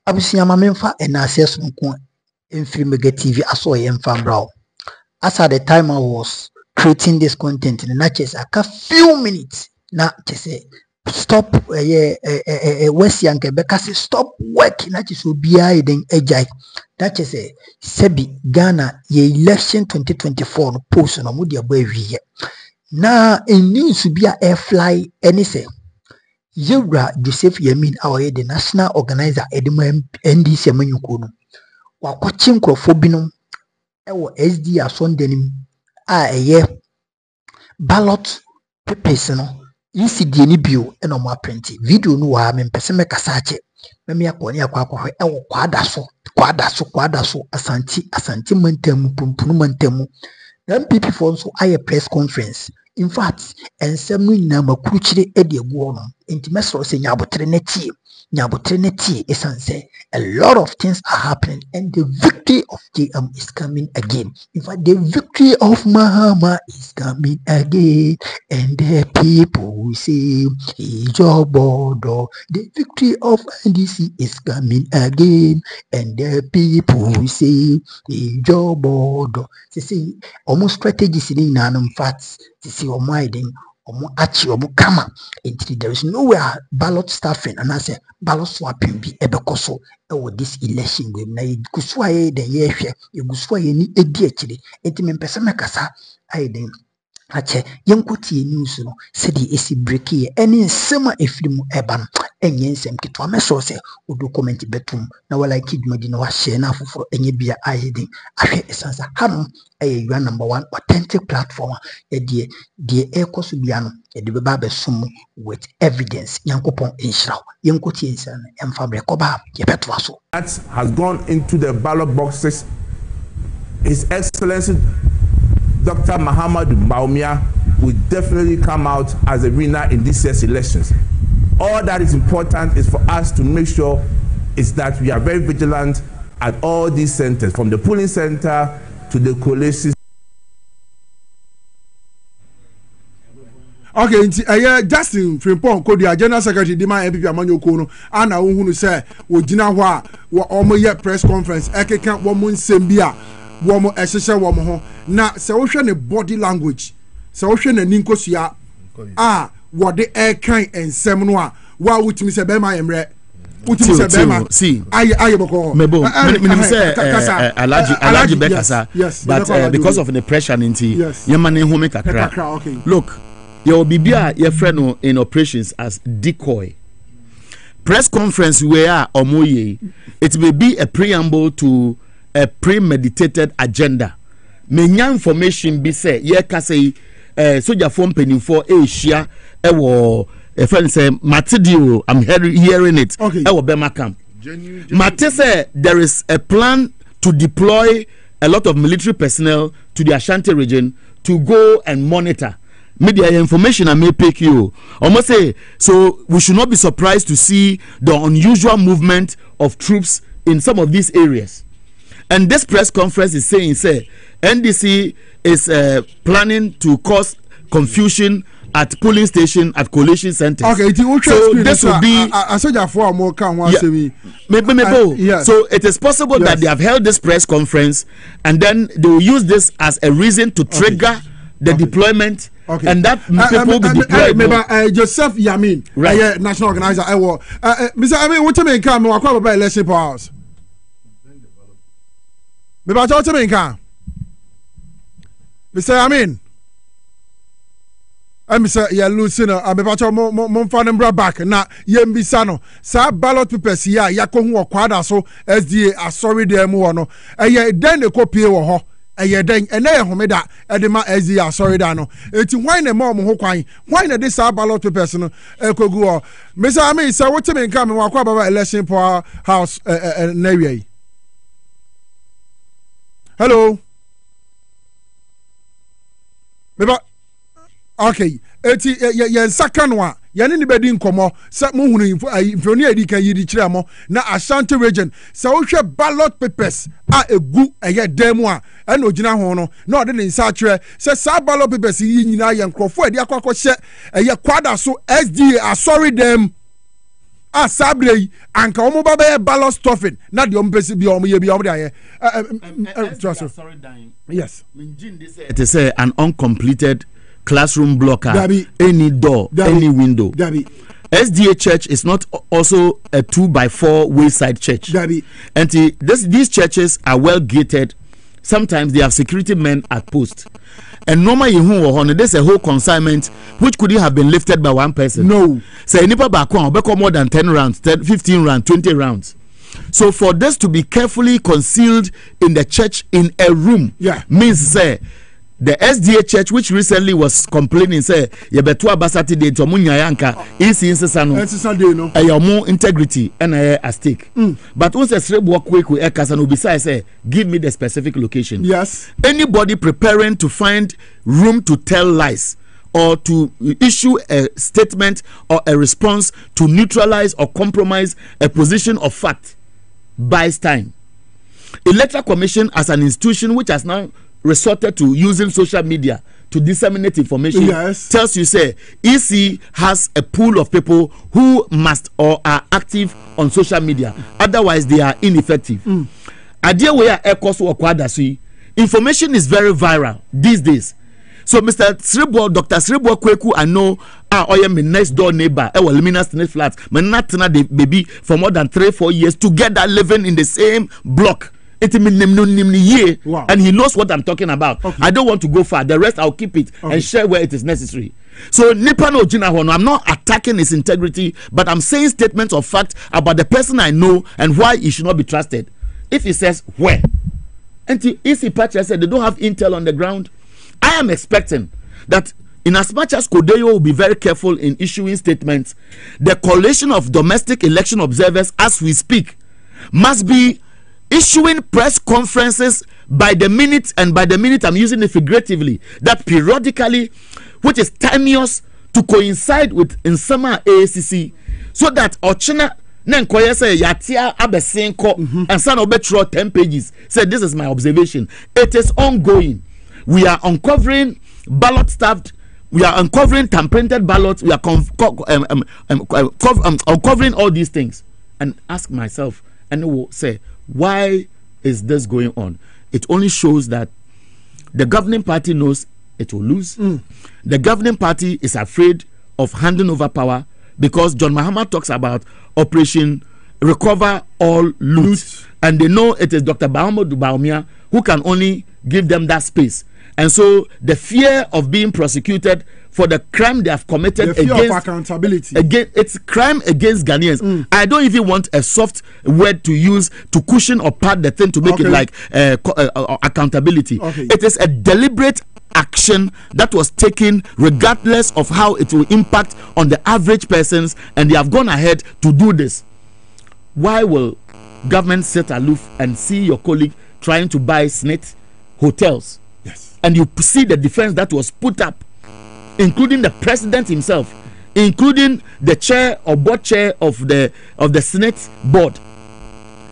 Abusia mamemfa NRCS nko in Mega TV aso yemfa brow. As at the time I was creating this content, na just a few minutes na say stop West Yanke because stop working na just obiya den ejai. That is a Sebi Ghana ye election 2024 no post no mo dia boy wi na in news be a air fly any say Yura Joseph Yamin our the national organizer edema NDC manyuko no wakwachi nkrofo binom ewo SD asondenim a eye ballot papers no ECD ni bio eno mo print video no wa me pese me kasa ache me akoni akwa ewo kwada so asanti mantamu pumpunu mantamu NPP for so aye press conference. In fact, and some na makuchire edi egu no enti mesoro se nyabotre neti esanse a lot of things are happening and the victory of JM is coming again. In fact, the victory of Mahama is coming again and the people will say Ijobodo. The victory of NDC is coming again and the people will say Ijobodo. See almost strategies in an facts to see or minding kama. There is nowhere ballot staffing and I say ballot swapping be ebekoso this election game na kuswaye the year you guswaye ni edi actually enti mpesa mekasa aiden ache yenkoti news no se di esi break ye eni nsema efirimu eban enye nsem kitwa meso se o document betum na wala kidmadi na wa share na afoforo enye bia aiden ahwe esansa hanu you are number one authentic platform the ekosu biano the beba besum with evidence yankopon inshraw yenkoti ensan emfabre koba yebetwa so that has gone into the ballot boxes. His Excellency Dr. Muhammad Baumia will definitely come out as a winner in this year's elections. All that is important is for us to make sure is that we are very vigilant at all these centers, from the polling center to the coalition. Okay, Justin Frimpong ko the General Secretary Dima NPP amanyoko no ana ohunu say wo gina ho a wo omoye press conference ekeka wo mo nsem bi a wo mo ehhehye wo mo ho na se wo hwe ne body language se wo hwe na ninkosua a wo de ekan ensem no a wa wutimi se be ma yemre wutimi se be ma see aye boko mebo minim say alaji bekasa but because of the pressure nti yema ne home kakra. Look, your bibia your friend in operations as decoy press conference where omoye it may be a preamble to a premeditated agenda. Menya information be say ye ka say soldier form penny for Asia ewo a friend say Matidio, I'm hearing it ewo Bema camp. Mate say there is a plan to deploy a lot of military personnel to the Ashanti region to go and monitor media information. I may pick you almost say so we should not be surprised to see the unusual movement of troops in some of these areas. And this press conference is saying, say, NDC is planning to cause confusion at polling station, at coalition centers. Okay, so this will be. So it is possible that they have held this press conference, and then they will use this as a reason to trigger the deployment. And that people will be deployed. Joseph Yamin, right? National organizer. Mr. Yamin, what do you mean? Come, we are about election powers. Mr. Yamin, Mr. Yalusino, I'm about to Monfanembra back. Now, Yembisano, Sa ballot papers here, Yakohu Quada, so SDA, are sorry, dear Muano, and then the copy of her. Then and then Homeda Edema SDA, sorry, Dano. It's why the mom who crying, why the this ballot papers, Kogu. Mr. Yamin, so what do you mean? Come and walk about election power house, Navy. Hello. Okay. Eti ye second one. Yani ni bedi nkomo. Sa mo hunu infoni edi kan yidi kire mo na Ashanti region. Sa wo hwe ballot papers a egu eye demu a na ogina ho no. Na ode ne nsa kire. Sa ballot papers yi nyina ye nkrofo edi akwa hye eye kwada so SDA sorry them. sabre anka omo ba be ballot stuffing na de ompesi bi omo ye bi omo de sorry dying. Yes. It is an uncompleted classroom blocker, any door, any window. SDA church is not also a 2x4 wayside church. And these churches are well gated. Sometimes they have security men at post. And normally, there's a whole consignment which couldn't have been lifted by one person. No. Say, more than 10 rounds, 10, 15 rounds, 20 rounds. So for this to be carefully concealed in the church in a room, means say the SDA church, which recently was complaining, say yebetua basati de to munyayanka isi insesano more integrity and a stake. But once a sreb walk quick with ekasano besides say give me the specific location. Yes. Anybody preparing to find room to tell lies or to issue a statement or a response to neutralize or compromise a position of fact buys time. Electoral Commission as an institution which has now resorted to using social media to disseminate information tells you say EC has a pool of people who must or are active on social media, otherwise they are ineffective. Idea where information is very viral these days. So Mr. Sribo, Dr. Sribo Kweku, I know I am my next door neighbor. I will Minas Tennis Flats. My not the baby for more than 3-4 years together living in the same block. Wow. And he knows what I'm talking about. I don't want to go far. The rest I'll keep it and share where it is necessary. So Nipano Jinahono, I'm not attacking his integrity, but I'm saying statements of fact about the person I know and why he should not be trusted. If he says where, and Isi Pacha said they don't have intel on the ground, I am expecting that in as much as Kodeyo will be very careful in issuing statements, the coalition of domestic election observers as we speak must be issuing press conferences by the minute, and by the minute I'm using it figuratively, that periodically, which is timeous to coincide with in summer AACC, so that Ochina Nenkoya say Yatia Abesenko and San Obetro 10 pages said this is my observation. It is ongoing. We are uncovering ballot stuffed. We are uncovering Thumbprinted ballots. We are uncovering all these things, and ask myself and will say, why is this going on? It only shows that the governing party knows it will lose. The governing party is afraid of handing over power because John Mahama talks about Operation Recover All Loot. And they know it is Dr. Bahamudu Bawumia who can only give them that space. And so the fear of being prosecuted for the crime they have committed, the fear against of accountability, it's crime against Ghanaians. I don't even want a soft word to use to cushion or pad the thing to make it like accountability. It is a deliberate action that was taken regardless of how it will impact on the average persons, and they have gone ahead to do this. Why will government sit aloof and see your colleague trying to buy SNIT hotels? And you see the defense that was put up, including the president himself, including the chair or board chair of the Senate board,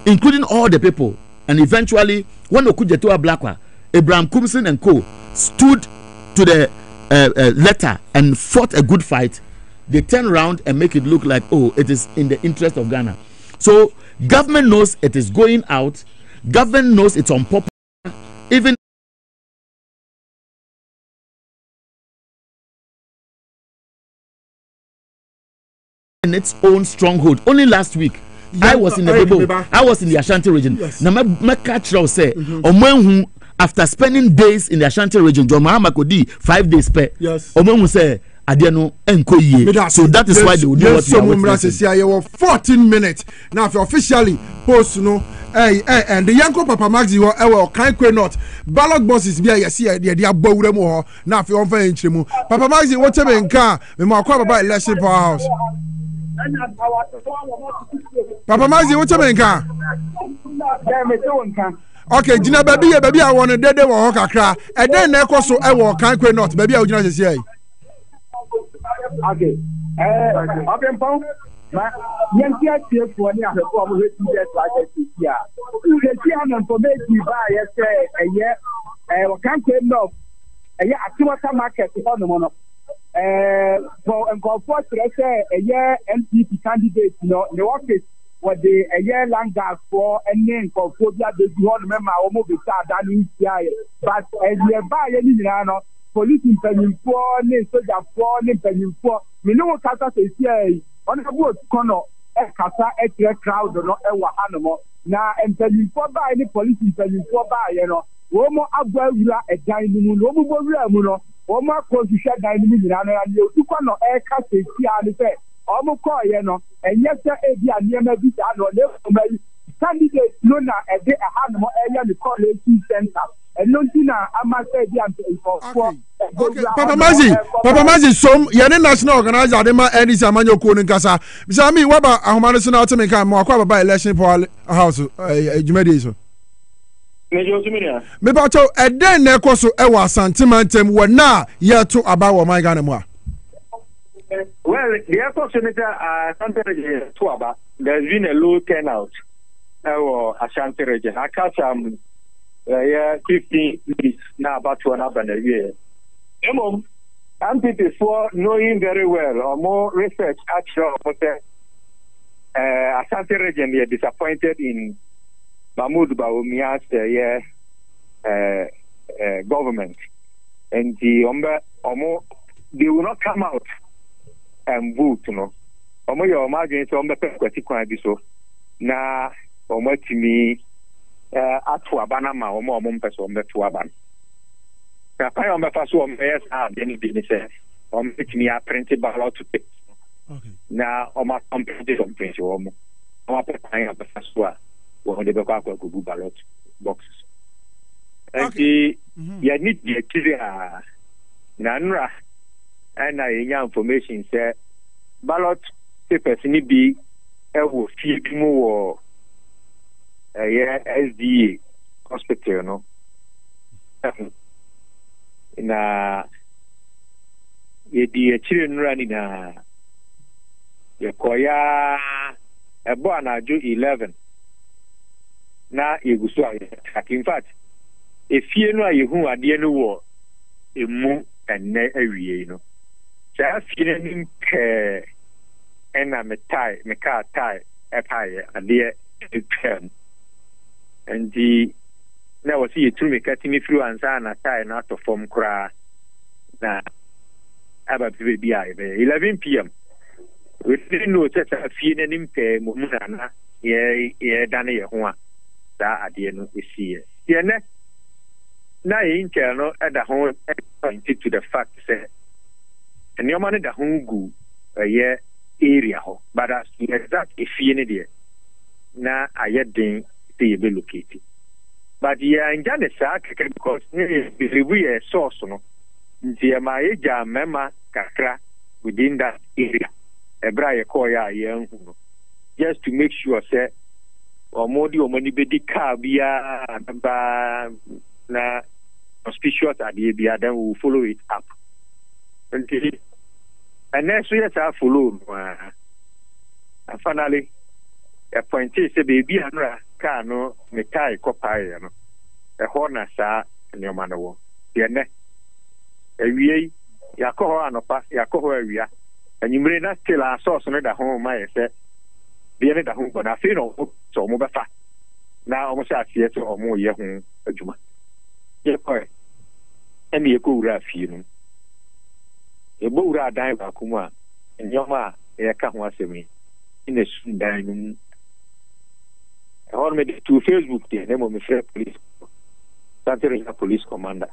including all the people. And eventually, when Okujetua Blakwa, Abraham Kumsin and co. stood to the letter and fought a good fight, they turn around and make it look like, oh, it is in the interest of Ghana. So government knows it is going out. Government knows it's unpopular. Even in its own stronghold. Only last week, I was in the Bebo, I was in the Ashanti region. Now, my catcher say, Omenhu, after spending days in the Ashanti region, John Mahama Kodi 5 days per. Omenhu say, Adiano Enkoye. So that is why they will do what we are witnessing. 14 minutes now. If you officially post, and the Yanko Papa Maxi or Kankwe not ballot bosses be a see the above more now. If you offer in Papa Maxi, whatever in car, we might call about election powerhouse. Papa Maxi, whatever in car. Okay, Gina baby, I want to dead or Hokakra, and then Echo so I will Kankwe not, baby, I would not say. Okay. Okay, Paul. Yes, for me, I have always like this year. You can see how information by a year, can't claim no. A year at Timothy market on the mono. for for NPP candidate, the office what the land gas for and then for phobia the member almost but as you buy any police in penny for soldier for for me no kasa say on the boat corner kasa crowd no animal na penny for buy any police in penny for buy womo agwa wura edan ni mu no mo wura mu no womo akonhwehwe dan ni mu nyina no ya otukwa no kasa sia ni se omo call ye no enye se ebi aniema bi da no le mai candidate no na ede aha no eya ni college center eno ntina ama se ebi am for okay Papa Mazi som ye ne national organizer de ma NDC amanyo ko ni nkasa bisa mi waba ahomane so na otime kan mo akwa baba election for house jumadi so me ba cho eden na ekoso e wa santimantem wo na ye to aba wo man Ghana mu a. Well, the airport senator Ashanti Tuaba, there's been a low turnout or Ashanti region. I catch 15 minutes now about to another year. MPP for knowing very well or more research actually Ashanti region they are disappointed in Mahmoud Bawumia's government and the they will not come out and vote no omo yo imagine so omo pekwati kwan bi so na omo timi atu abana ma omo mpeso omo tu aban na pa omo fa so omo yes any business omo timi a print ballot to take okay na omo complete omo pe pan ya fa so a wo de be kwa gugu ballot boxes okay ya need the clear na nra and I information say ballot papers ni be ewo fie bi mu wo SDA hospital no na ye di chire nura ni na ye koya ebo anajo 11 na yegusu attack in fact efie no ayehu ade no wo emu enne awie no ja feeling and I'm a tie, me car tie, a pie, a dear pen. And the now see you to me cutting me through and sign a tie not to form cry. Now, about be 11 p.m. We didn't know such a feeling in pay, Mumana, Danny, that I didn't see it. Yeah, now in Kerno at the home pointed to the fact that. And your money the hungu area ho, but as the exact if you need na ayedin be located. But yeah, in Janessa because we a source no. Ntia maeja mema kakra within that area. Ebra koya yenhu. Just to make sure say omodi omani bedi car bia ba na auspicious idea then we will follow it up. And next year I follow. And finally, a point is a baby and cano, me tie copay, a horna sa, and your man. Yene, a wee, Yakoho and opa, Yakoho area, and you may not tell our source on the home, I said, the end of the home, but I feel no so mobafa. Now almost I see it or more young, a juma. Yeah, boy, and me a good rough, you know. A boura dive Akuma, and Yoma, a Kahwasemi, in a soon dining. I want me to Facebook, the name of my friend police, Santa police commander.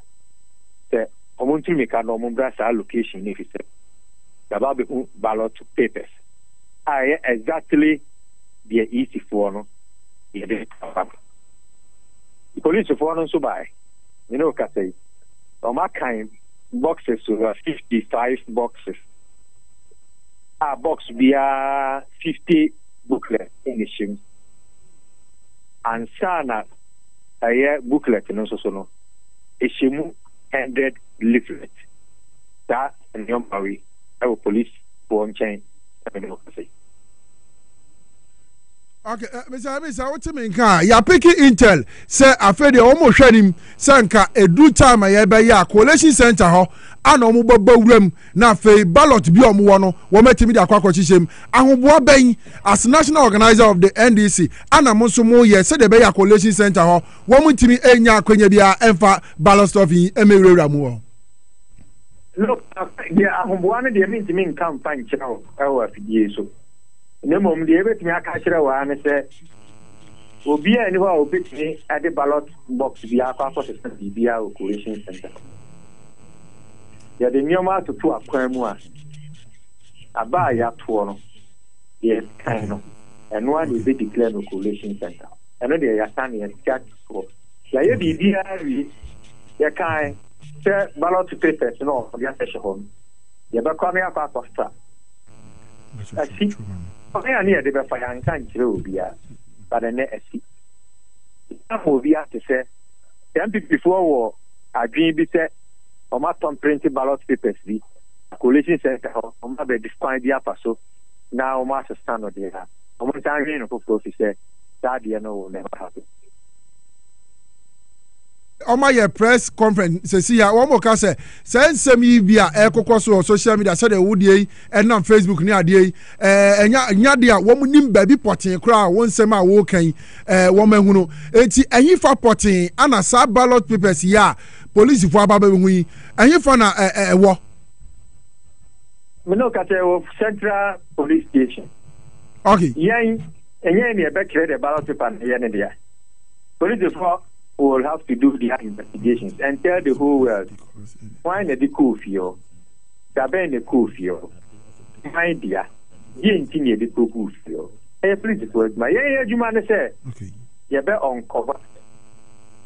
Say, I want to make a normal brass allocation if he said, the Babu ballot papers. I exactly the easy for no, the police of one so by, you know, can say, on my kind. Boxes over 55 boxes. Our box via 50 booklet in the shim. And sana a booklet and also no. A shimu 100 leaflet. That and young Marie, our police for chain. Okay, Mr. What you mean? Ya picking intel say afede omo hwanim say nka edu time ya be ya coalition center ho ana omo babawuram na fe ballot bi omo wo no wo matimi de akwa kwachichem ahoboa ban as national organizer of the NDC ana mo so mo ye say de be ya coalition center ho wo mutimi enya akwanya bia emfa ballot stuff emewura mu ho. Look, yeah, ahoboa no de mintimi campaign chirawo ewo afidie so. Nemom de ebetimi aka kire wa ne se obi ani ho obetimi ade ballot box bi akwa process bi a coalition center ya de nyoma to akwan mu a aba ya to no yes kind no eno a de be declare no coalition center eno de ya san ya chat for ya ye bi ari ya kai se ballot papers no ya se hon ya ba kwa me akwa posta I need to be fine country, but a net see. Some be to say, the NPP before war, I dream be said, or my Thumbprinted ballot papers be a coalition center, or my be defined the upper so now, master stand of the air. I'm going to tell you, of said, that you know will never happen. My press conference says here one more can say send some bia ekokso social media say the woodie and on Facebook ni ade enya dia wo nim baby potin kra won sem a wo kan wo mahunu enti enyi fa potin ana sa ballot papers ya police fo aba hu yi enyi fa na wo me no ka central police station. Okay yen enye ni e be create the ballot paper yen dia police for will have to do their investigations and tell the whole world why the cool feel. Gaben the cool feel. My dear, you continue the cool feel. Please, my you man say, you better uncover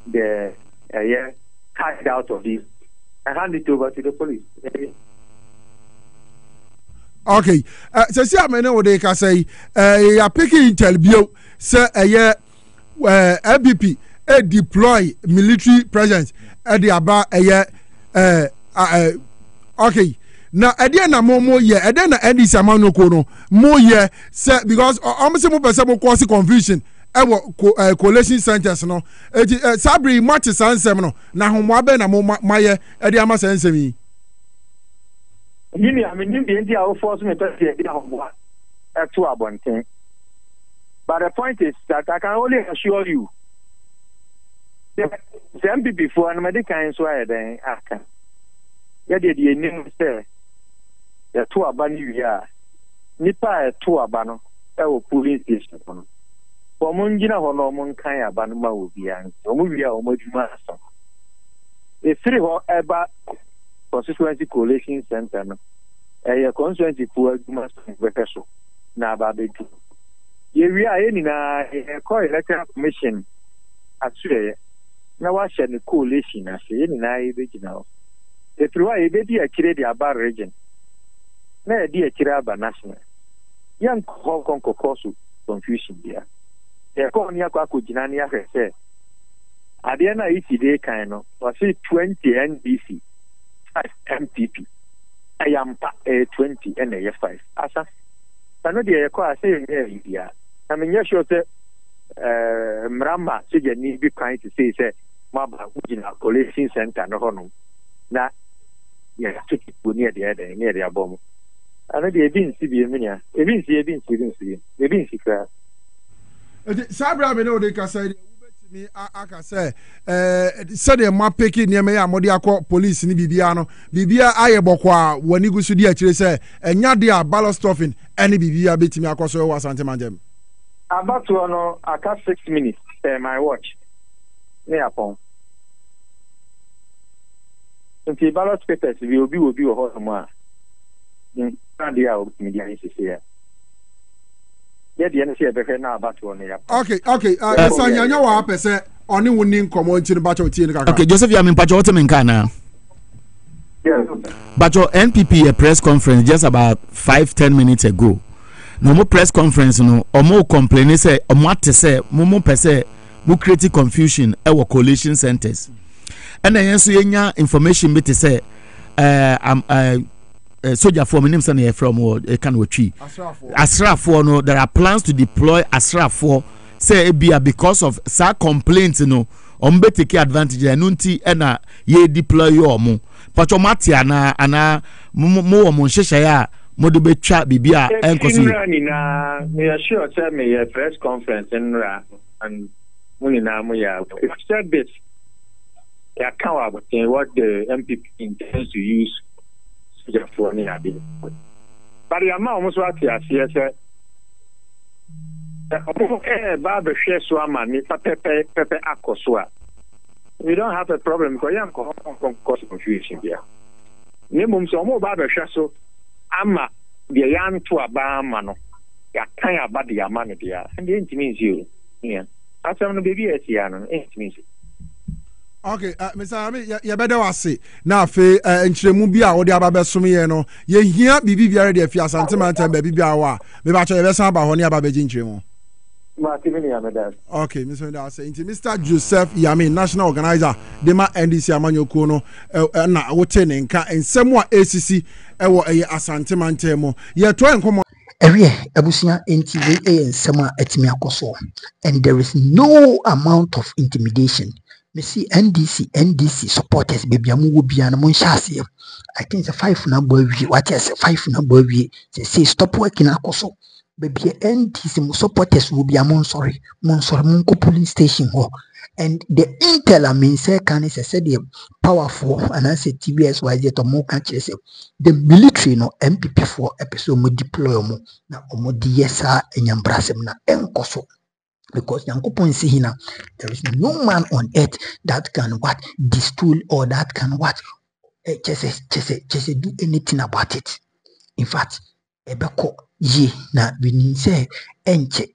the carried out of this and hand it over to the police. Okay, so see, I mean, what they can say, you're picking intel bio, say, NPP. Deploy military presence at the aba okay now na mo ye na NDC amanoko no mo ye say because almost mo person mo cause confusion coalition centers no sabri match sansem no na homo abe na mo maye e dey ama sansem yi yini am nim dey dia force me to dey dia homo to abonten but the point is that I can only assure you the NPP before and medical so I then aka ya de enim say ya to aba ni wi a nipa to aba no e wo police station no for mo ngina ho no mo nkan aba no ma obi an o mo wi a o mo adwuma aso e free ho eba constituency coalition center no e constituency fu adwuma so bekeso na aba bedu ye wi a e ni na e call electoral commission ature na wa share the coalition as ye na ebe gina o e through a ebe di akire di aba region na di akire aba national yan ko konkoso confusion dia e ko ni akwa ko gina ni ahese ade na iti de kan no wa say 20 NDC 5 NPP ayampa 20 and 5 asa tano de ko ase ye dia na me nya sure say mrama se je ni bi kan to say maba ujina coalition center no hono na ya tiki boni de ne de abom ana de ebin si bi emia ebin si kra sabra me no de ka say ubetimi aka say say de mapeki ne me ya mode akọ police ni bibia no bibia aye bokọ a wani gusu di akire say enya de a ballot stuffing any bibia betimi akọso wa Asante Manjem about to no aka 6 minutes my watch ne upon until ballot papers will be a hot more in India media is here. Yeah, the NDC be now about to on here. Okay. Sanya wa pese oni winning community in battle tie kaka. Okay, Joseph ya mpacho wote menkana. Yes. But your NPP a press conference just about 5-10 minutes ago. No more press conference no omo complain say omo ate say mo pese mo create confusion e wo coalition centers. And then so yenya information bit say soldier for me name say from can we tree Asra for no there are plans to deploy Asra for say bia because of sa complaints no ombe take advantage enunti na ye deploy yo mo patchomati ana mo mo nhehye ya mo de betwa bibia enkoso na me sure say me press conference nra and money na mo ya said this I can't about what the NPP intends to use for any idea. But the amount almost what you see as Baba share so money, Pepe Akoswa. We don't have a problem because I'm cause confusion here. Nimum so more Baba share so ama the young to a barmano. Ya can't about the amount there, and the intimacy you. Yeah. That's on the baby at Yan, intimacy. Okay, Mr. Ami, you better was say now. Fe nchiremu bi a wode aba som ye no ye hia bibi biare de afia sentiment baby bia wa me ba cho ye be san ba ho ne aba be nchiremu. Okay, Mr. Joseph Yami, national organizer, Dema NDC Amanyoko no na wote ne nka ensemu a ACC ewo eye asante mo ye to enkomo Ewie abusia NTV ensemu a etimi akoso, and there is no amount of intimidation. Me see NDC supporters baby amu wo bia na mo nhyase. I think it's 5 number we what is 5 number we say stop working akoso. Baby NDC supporters will be among sorry Munko police station ho. And the intel I mean say can is said the powerful and I say TBS YZ to more countries the military no NPP for episode mo deploy mo na omo DSA enyambrasem na enkoso. Because Yankopon see hina, there is no man on earth that can what distool or that can what just do anything about it. In fact, ebeko ye na we say enche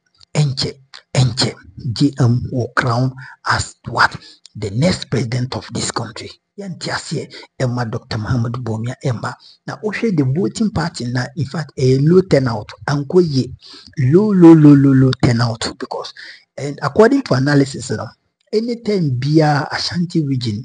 GM will crown as what the next president of this country. Yantiasie Emma Dr. Muhammad Bomia Emma. Now also the voting party now in fact a low turnout anko ye low turnout because and according to analysis anytime Bia Ashanti region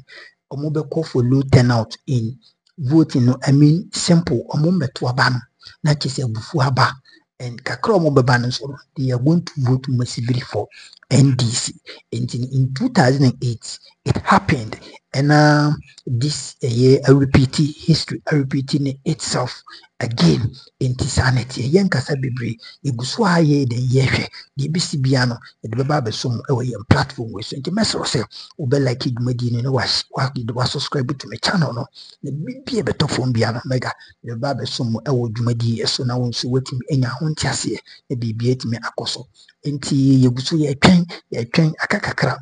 omobe call for low turnout in voting no I mean simple omometo abano na chise bufu aba and kakra omobe ban so they are going to vote massively for NDC. And in 2008 it happened and this year I repeat history repeating itself again in Tisanity yankasa bebre iguswa ye den yehwe de bisi bia no de beba besom e platform we so nti mesro say obe like idumadi no was subscribe to my channel no the bibie beto phone bia no mega de beba besom e wo dwumadi so na won so wetim enya ho ntiase e bibie timi akoso nti yeguso ye twen akakakra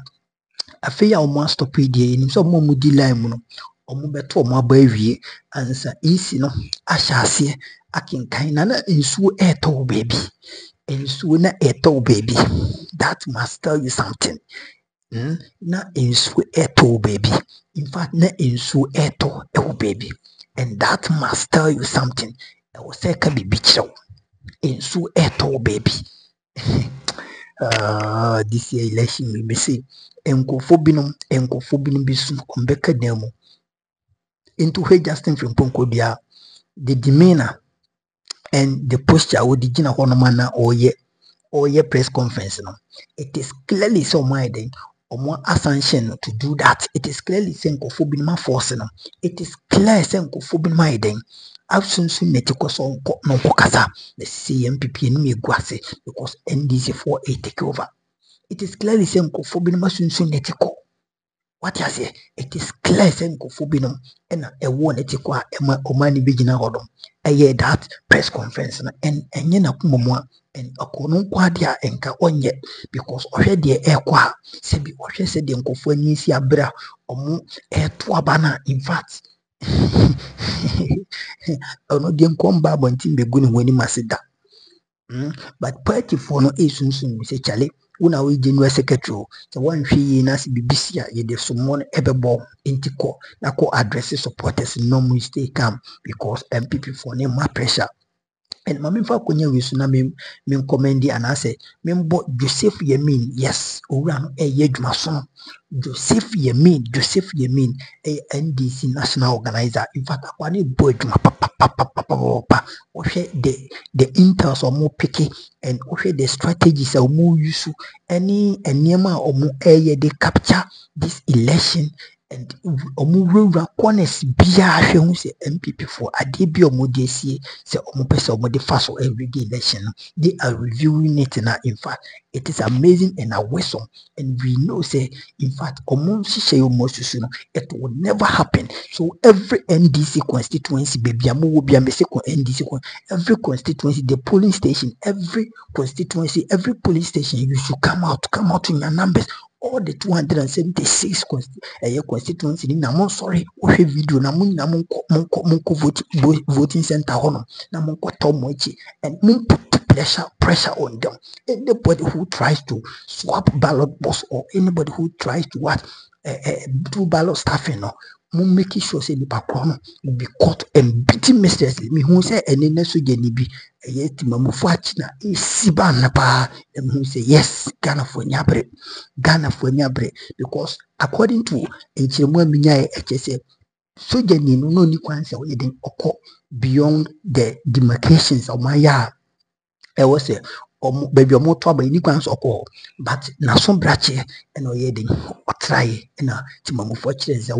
afi ya omo stop idie nim so omo mudi line mu no omo beto omo aba awie ansa isi no ahyase akinkan na nsuo eto baby nsuo na eto baby that must tell you something na nsuo eto baby in fact na nsuo eto baby and that must tell you something I will say ka bibi chew nsuo eto baby this year election we say enkofo binom bisu ombeka demo into he Justin Frimpong dia the demeanor and the posture with the Gina Honomana or ye press conference no it is clearly so minded or more assumption to do that. It is clearly saying kofobin force no it is clear saying kofobin minding absence netikos on no pokasa the NPP no guase because NDC 4 take over. It is clearly saying kofobin masunsun netiko. What you say? It is clear saying kofobinum and a one etikwa omani bigina hodom. I hear that press conference and yena kumomwa and akono kwadia enka onye because already ekwa sebi ohwe se de nkofo ani si abra omo eto abana in fact ono de nkomba bontin beguni woni masida but party for no esunsun se chale una we general secretary so one hwe na se bibisia ye de somon ebebo intiko na ko address supporters no mu stay calm because MPP for no more pressure and mama fa konya we so na me commendi and I say membo Joseph Yemin yes owura no ye adwuma so Joseph Yemin NDC national organizer in fact akwani bo adwuma papa the intels or more picky and the strategies or more useful any nema or more air they capture this election and omurura corners bia hwe say NPP for ade bi omodesi say omopese omode faso every day election they are reviewing it now. In fact it is amazing and awesome and we know say in fact it will never happen. So every NDC constituency baby NDC every constituency the polling station every constituency every polling station you should come out in your numbers. All the 276 constituency in Namon sorry, video Namun voting center honor, Namon Tomochi, and put pressure on them. Anybody who tries to swap ballot box or anybody who tries to do ballot stuffing, making sure say the background will be caught and beaten mercilessly. Me who say any nesu genibi yes timamufuachina isibana pa them who say yes Ghana for nyabre because according to Enchemwa Minya HSA so geni no ni kwanse o yeden oko beyond the demarcations of my yard. I was say baby or more trouble in Niquans or but now some brache and oyeding or try and Timamu Fortune so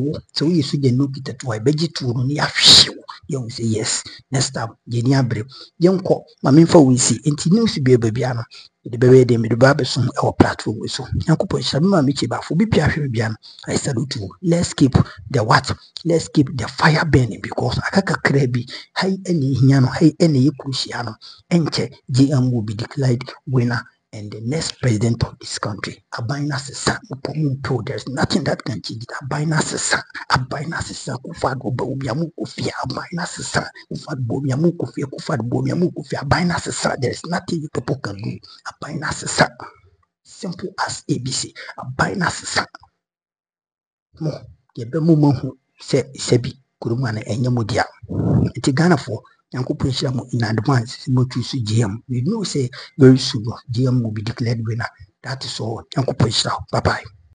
we should look at why Beji to only a few. Young say yes, next time, Genia Brave. Young call, Mammy for we see, and he knows to be a babyano. The baby de me the barbesum our platform so. Uncle Shabima Michiba for Bipian. I salute you. Let's keep the what? Let's keep the fire burning because Akaka Krebi, high any Hiano, high any Cruciano, Enche, GM will be declared winner and the next president of this country. Abinas is son. There's nothing that can change it. Abinas is son. Abinas is son. Kufad Bobiamu Kufia. Abinas is son. Kufad Bobiamu Kufia. Kufad Bobiamu Kufia. Abinas is son. There's nothing you people can do. Abinas is son. Simple as ABC. Abinas is son. Mo. Yebemu Sebi Kurumana and Yamudia. It's Ghana for. In advance, GM. We know say very soon GM will be declared winner. That is all. Bye bye.